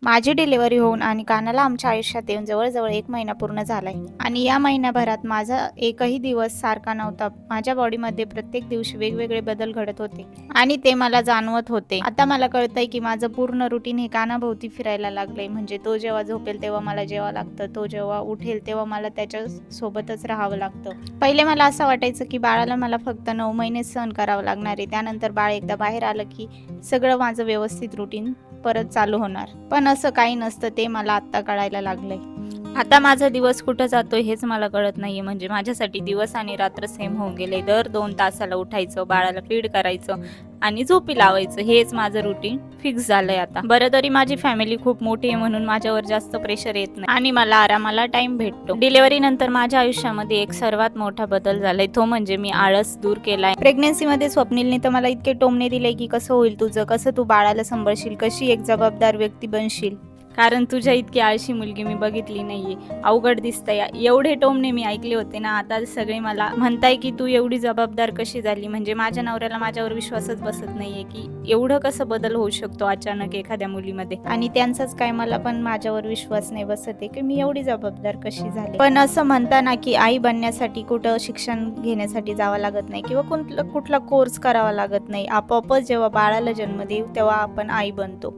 माझी डिलिव्हरी होऊन आणि कानाला आमच्या आयुष्यात येऊन जवळ-जवळ 1 महिना पूर्ण झालाय आणि या महिन्याभरात माझा एकही दिवस सारखा नव्हता. माझ्या बॉडीमध्ये प्रत्येक दिवशी वेगवेगळे बदल घडत होते आणि ते मला जाणवत होते. आता मला कळतंय की माझं पूर्ण रुटीन हे कानाभोवती फिरायला लागलंय. म्हणजे तो जेव्हा झोपेल तेव्हा मला जेवावं लागतं, तो जेव्हा उठेल तेव्हा मला त्याच्या सोबतच राहावं लागतं. पहिले मला असं वाटायचं की बाळाला मला फक्त 9 महिने सहन करावं लागणार आहे. त्यानंतर बाळ एकदा बाहेर आलं की सगळं माझं व्यवस्थित रुटीन परत चालू होणार. पण असं काही नसतं, ते मला आत्ता कळायला लागलंय. आता माझा दिवस कुठं जातोय हेच मला कळत नाहीये. म्हणजे माझ्यासाठी दिवस आणि रात्र सेम होऊन गेले. दर 2 तासाला उठायचं, बाळाला फीड करायचं आणि झोपी लावायचं, हेच माझं रुटीन फिक्स झालंय आता. बरं तरी माझी फॅमिली खूप मोठी आहे म्हणून माझ्यावर जास्त प्रेशर येत नाही आणि मला आरामाला टाइम भेटतो. डिलिव्हरी नंतर माझ्या आयुष्यामध्ये एक सर्वात मोठा बदल झालाय, तो म्हणजे मी आळस दूर केलाय. प्रेग्नन्सीमध्ये स्वप्नीलने तर मला इतके टोमणे दिले की कसं होईल तुझं, कसं तू बाळाला सांभाळशील, कशी एक जबाबदार व्यक्ती बनशील, कारण तुझ्या इतकी आळशी मुलगी मी बघितली नाहीये, अवघड दिसतंय, एवढे टोमणे मी ऐकले होते ना. आता सगळे मला म्हणताय की तू एवढी जबाबदार कशी झाली. म्हणजे माझ्या नवऱ्याला माझ्यावर विश्वासच बसत नाहीये की एवढं कसं बदल होऊ शकतो अचानक एखाद्या मुलीमध्ये. आणि त्यांचाच काय मला पण माझ्यावर विश्वास नाही बसत आहे की मी एवढी जबाबदार कशी झाली. पण असं म्हणता ना की आई बनण्यासाठी कुठं शिक्षण घेण्यासाठी जावं लागत नाही किंवा कुठला कोर्स करावा लागत नाही. आपोआपच जेव्हा बाळाला जन्म देऊ तेव्हा आपण आई बनतो.